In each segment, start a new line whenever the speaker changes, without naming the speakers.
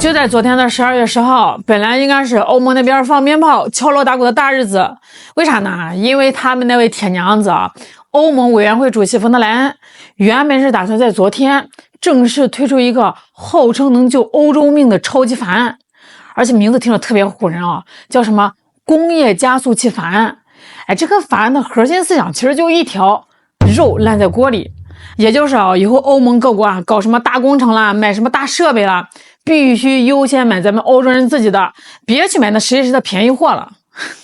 就在昨天的12月10号，本来应该是欧盟那边放鞭炮、敲锣打鼓的大日子，为啥呢？因为他们那位铁娘子啊，欧盟委员会主席冯德莱恩原本是打算在昨天正式推出一个号称能救欧洲命的超级法案，而且名字听着特别唬人啊，叫什么工业加速器法案。这个法案的核心思想其实就一条：肉烂在锅里。也就是以后欧盟各国搞什么大工程啦，买什么大设备啦，必须优先买咱们欧洲人自己的，别去买那谁的便宜货了。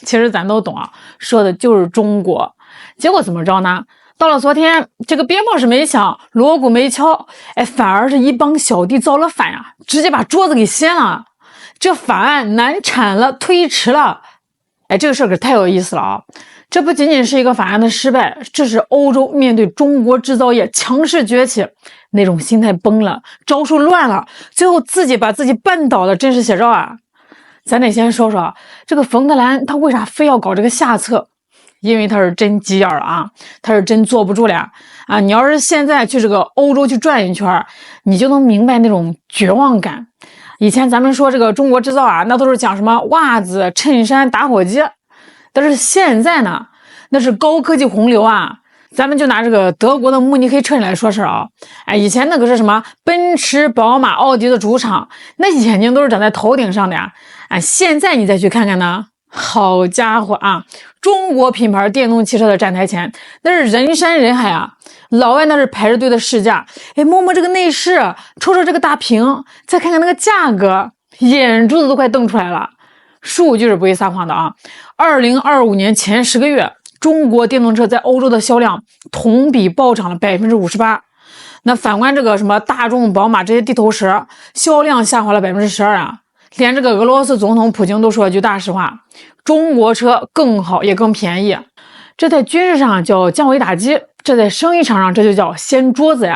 其实咱都懂说的就是中国。结果怎么着呢？到了昨天，这个鞭炮是没响，锣鼓没敲，反而是一帮小弟造了反直接把桌子给掀了。这法案难产了，推迟了。这个事儿可太有意思了这不仅仅是一个法案的失败，这是欧洲面对中国制造业强势崛起那种心态崩了，招数乱了，最后自己把自己绊倒的真实写照咱得先说说这个冯德莱恩，他为啥非要搞这个下策？因为他是真急眼了他是真坐不住了你要是现在去这个欧洲去转一圈，你就能明白那种绝望感。以前咱们说这个中国制造那都是讲什么袜子、衬衫、打火机，但是现在呢，那是高科技洪流咱们就拿这个德国的慕尼黑车来说事以前那个是什么奔驰、宝马、奥迪的主场，那眼睛都是长在头顶上的现在你再去看看呢，好家伙中国品牌电动汽车的站台前那是人山人海老外那是排着队的试驾，摸摸这个内饰，瞅瞅这个大屏，再看看那个价格，眼珠子都快瞪出来了。数据是不会撒谎的2025年前10个月，中国电动车在欧洲的销量同比暴涨了58%。那反观这个什么大众、宝马这些地头蛇，销量下滑了12%连这个俄罗斯总统普京都说了句大实话：中国车更好也更便宜。这在军事上叫降维打击，这在生意场上这就叫掀桌子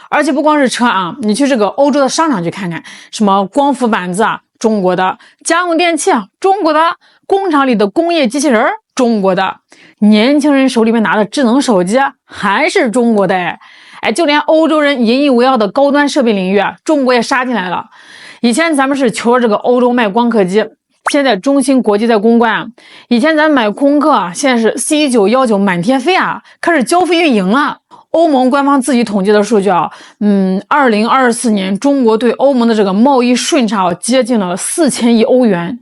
而且不光是车你去这个欧洲的商场去看看，什么光伏板子中国的，家用电器中国的，工厂里的工业机器人中国的，年轻人手里面拿的智能手机还是中国的就连欧洲人引以为傲的高端设备领域中国也杀进来了。以前咱们是求着这个欧洲卖光刻机，现在中芯国际在攻关以前咱们买空客，现在是 C919 满天飞开始交付运营了。欧盟官方自己统计的数据2024年中国对欧盟的这个贸易顺差接近了4000亿欧元。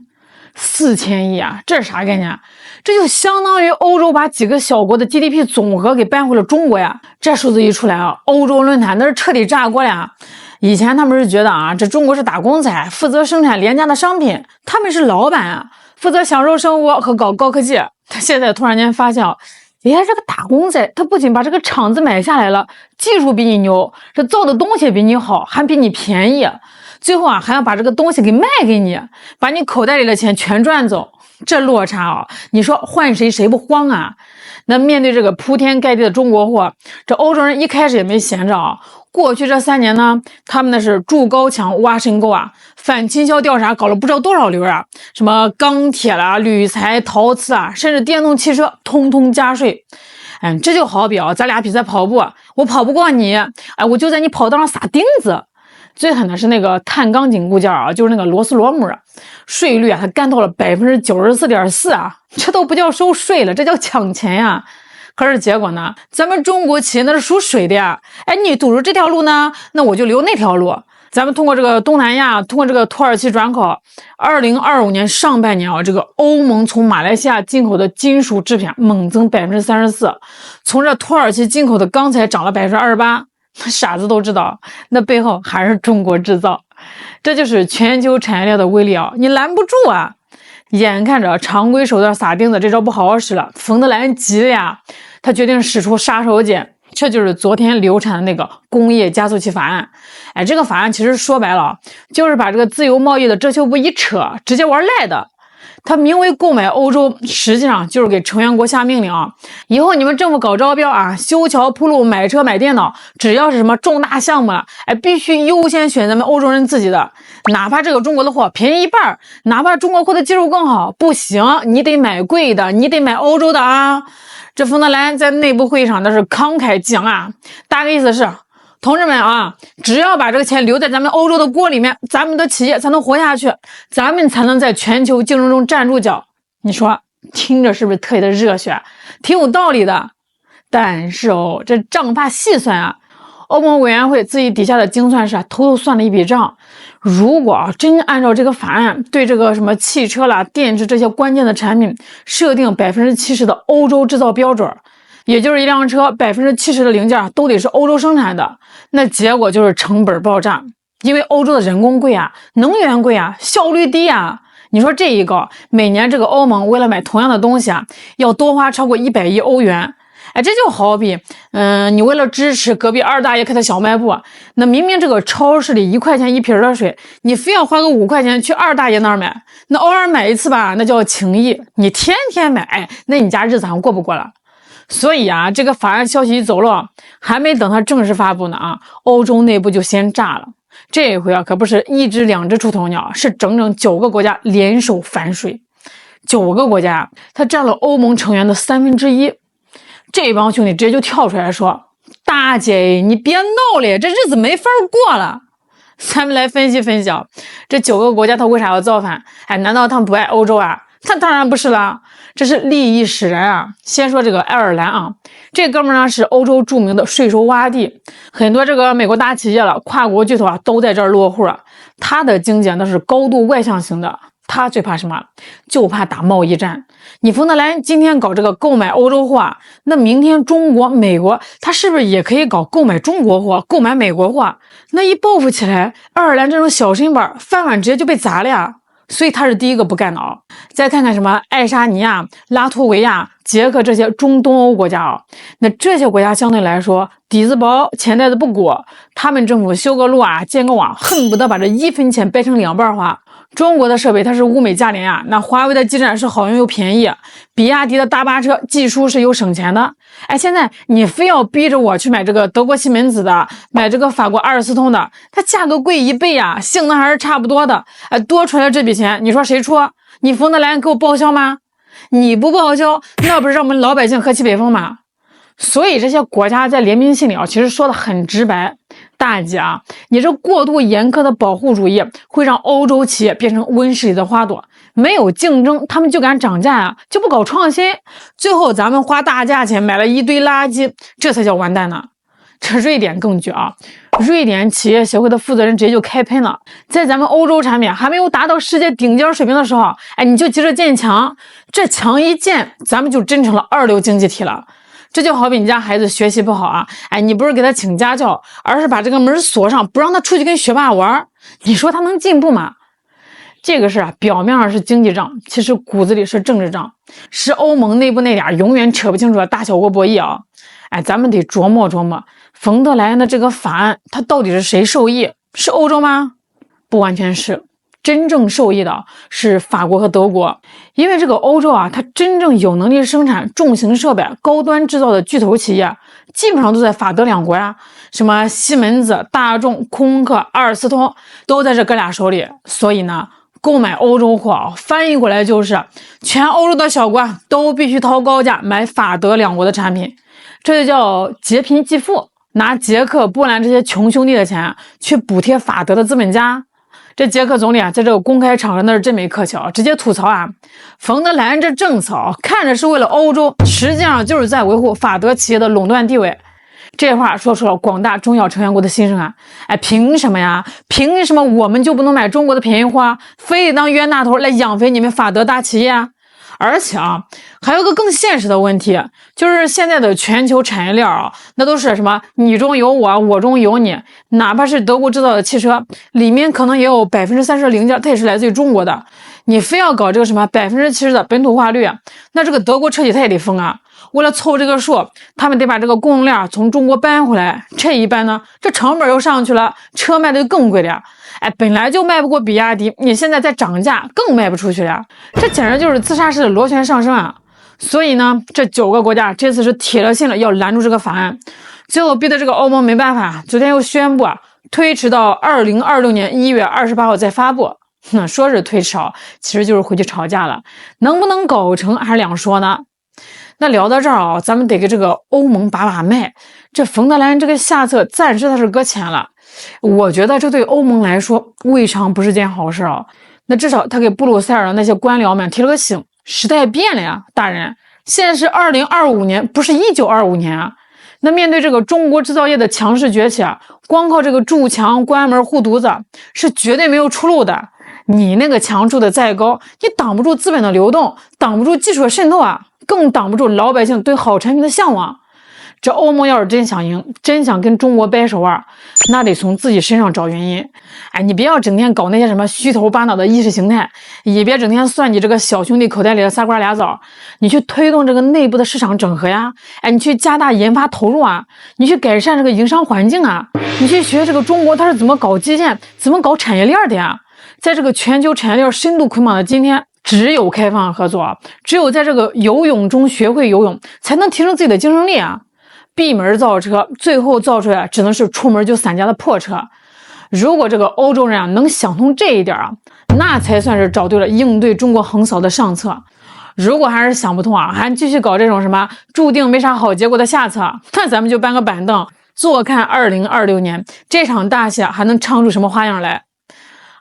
4000亿这是啥概念？这就相当于欧洲把几个小国的 GDP 总和给搬回了中国这数字一出来欧洲论坛那是彻底炸锅了以前他们是觉得这中国是打工仔，负责生产廉价的商品，他们是老板负责享受生活和搞高科技。他现在突然间发现这个打工仔他不仅把这个厂子买下来了，技术比你牛，这造的东西比你好，还比你便宜，最后还要把这个东西给卖给你，把你口袋里的钱全赚走。这落差你说换谁不慌那面对这个铺天盖地的中国货，这欧洲人一开始也没闲着过去这3年呢，他们那是筑高墙挖深沟反倾销调查搞了不知道多少轮什么钢铁啦、铝材、陶瓷甚至电动汽车通通加税。这就好比咱俩比赛跑步，我跑不过你，我就在你跑道上撒钉子。最狠的是那个碳钢紧固件就是那个螺丝螺母税率它干到了 94.4%这都不叫收税了，这叫抢钱可是结果呢，咱们中国企业那是属水的你堵住这条路呢，那我就留那条路。咱们通过这个东南亚，通过这个土耳其转口，2025年上半年这个欧盟从马来西亚进口的金属制品猛增 34%， 从这土耳其进口的钢材涨了 28%。傻子都知道那背后还是中国制造。这就是全球产业链的威力你拦不住眼看着常规手段撒钉子这招不好好使了，冯德莱恩急了他决定使出杀手锏，这就是昨天流产的那个工业加速器法案。这个法案其实说白了就是把这个自由贸易的遮羞布一扯，直接玩赖的。它名为购买欧洲，实际上就是给成员国下命令以后你们政府搞招标修桥铺路、买车买电脑，只要是什么重大项目必须优先选咱们欧洲人自己的，哪怕这个中国的货便宜一半，哪怕中国货的技术更好，不行，你得买贵的，你得买欧洲的这冯德莱恩在内部会议上那是慷慨激昂大概意思是同志们啊，只要把这个钱留在咱们欧洲的锅里面，咱们的企业才能活下去，咱们才能在全球竞争中站住脚。你说听着是不是特别的热血，挺有道理的？但是这账怕细算啊，欧盟委员会自己底下的精算师偷偷算了一笔账，如果真按照这个法案对这个什么汽车啦、电池这些关键的产品设定70%的欧洲制造标准，也就是一辆车70%的零件都得是欧洲生产的，那结果就是成本爆炸，因为欧洲的人工贵啊，能源贵啊，效率低啊。你说这一个每年这个欧盟为了买同样的东西要多花超过100亿欧元。这就好比你为了支持隔壁二大爷开的小卖部，那明明这个超市里1块钱一瓶的水，你非要花个5块钱去二大爷那儿买，那偶尔买一次吧，那叫情谊，你天天买，那你家日子还过不过了？所以这个法案消息一走了，还没等它正式发布呢欧洲内部就先炸了。这一回可不是1只2只出头鸟，是整整9个国家联手反水。9个国家它占了欧盟成员的1/3。这帮兄弟直接就跳出来说，大姐你别闹了，这日子没法过了。咱们来分析分析这9个国家他为啥要造反？难道他们不爱欧洲啊？那当然不是了，这是利益使然先说这个爱尔兰这哥们呢是欧洲著名的税收洼地，很多这个美国大企业了、跨国巨头都在这儿落户他的经济那是高度外向型的。他最怕什么？就怕打贸易战。你冯德莱今天搞这个购买欧洲货那明天中国、美国他是不是也可以搞购买中国货、购买美国货？那一报复起来，爱尔兰这种小身板饭碗直接就被砸了呀。所以他是第一个不干的再看看什么爱沙尼亚、拉脱维亚、捷克这些中东欧国家那这些国家相对来说底子薄、钱袋子不鼓，他们政府修个路建个网，恨不得把这1分钱掰成2半花。中国的设备它是物美价廉那华为的基站是好用又便宜，比亚迪的大巴车技术是又省钱的。现在你非要逼着我去买这个德国西门子的，买这个法国阿尔斯通的，它价格贵1倍性能还是差不多的。多出来这笔钱，你说谁出？你冯德莱恩给我报销吗？你不报销，那不是让我们老百姓喝西北风吗？所以这些国家在联名信里其实说的很直白，大姐你这过度严苛的保护主义会让欧洲企业变成温室里的花朵，没有竞争他们就敢涨价就不搞创新，最后咱们花大价钱买了一堆垃圾，这才叫完蛋呢。这瑞典更绝瑞典企业协会的负责人直接就开喷了，在咱们欧洲产品还没有达到世界顶尖水平的时候你就急着建墙，这墙一建咱们就真成了2流经济体了。这就好比你家孩子学习不好你不是给他请家教，而是把这个门锁上，不让他出去跟学霸玩，你说他能进步吗？这个事表面上是经济账，其实骨子里是政治账，是欧盟内部那点永远扯不清楚的大小国博弈咱们得琢磨琢磨，冯德莱恩的这个法案它到底是谁受益？是欧洲吗？不完全是，真正受益的是法国和德国，因为这个欧洲它真正有能力生产重型设备、高端制造的巨头企业，基本上都在法德两国什么西门子、大众、空客、阿尔斯通都在这哥俩手里。所以呢，购买欧洲货翻译过来就是全欧洲的小国都必须掏高价买法德两国的产品，这就叫劫贫济富，拿捷克、波兰这些穷兄弟的钱去补贴法德的资本家。这捷克总理在这个公开场合那是真没客气直接吐槽冯德莱恩这政策看着是为了欧洲，实际上就是在维护法德企业的垄断地位。这话说出了广大中小成员国的心声凭什么呀？凭什么我们就不能买中国的便宜货，非得当冤大头来养肥你们法德大企业而且还有个更现实的问题，就是现在的全球产业链那都是什么你中有我，我中有你，哪怕是德国制造的汽车，里面可能也有30%的零件它也是来自于中国的。你非要搞这个什么70%的本土化率，那这个德国车企它也得疯为了凑这个数，他们得把这个供应链从中国搬回来，这一搬呢，这成本又上去了，车卖的就更贵了本来就卖不过比亚迪，你现在再涨价更卖不出去了，这简直就是自杀式的螺旋上升所以呢，这9个国家这次是铁了心了要拦住这个法案，最后逼得这个欧盟没办法，昨天又宣布推迟到2026年1月28号再发布。那说是推迟其实就是回去吵架了，能不能搞成还是两说呢。那聊到这儿啊，咱们得给这个欧盟把把脉。这冯德莱恩这个下策暂时他是搁浅了，我觉得这对欧盟来说未尝不是件好事啊。那至少他给布鲁塞尔的那些官僚们提了个醒，时代变了呀，大人，现在是2025年，不是1925年啊。那面对这个中国制造业的强势崛起啊，光靠这个筑墙关门护犊子是绝对没有出路的。你那个墙筑的再高，你挡不住资本的流动，挡不住技术的渗透啊，更挡不住老百姓对好产品的向往。这欧盟要是真想赢，真想跟中国掰手腕，那得从自己身上找原因。哎，你别要整天搞那些什么虚头巴脑的意识形态，也别整天算计这个小兄弟口袋里的仨瓜俩枣。你去推动这个内部的市场整合呀，哎，你去加大研发投入啊，你去改善这个营商环境啊，你去学这个中国它是怎么搞基建，怎么搞产业链的呀。在这个全球产业链深度捆绑的今天，只有开放合作，只有在这个游泳中学会游泳，才能提升自己的竞争力啊。闭门造车，最后造出来只能是出门就散架的破车。如果这个欧洲人啊能想通这一点啊，那才算是找对了应对中国横扫的上策。如果还是想不通啊，还继续搞这种什么注定没啥好结果的下策，那咱们就搬个板凳坐看2026年这场大戏还能唱出什么花样来。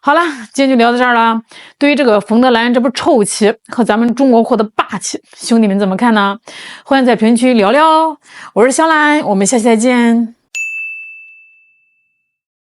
好了，今天就聊到这儿了。对于这个冯德莱恩这部臭棋和咱们中国货的霸气，兄弟们怎么看呢？欢迎在评论区聊聊。我是小兰，我们下期再见。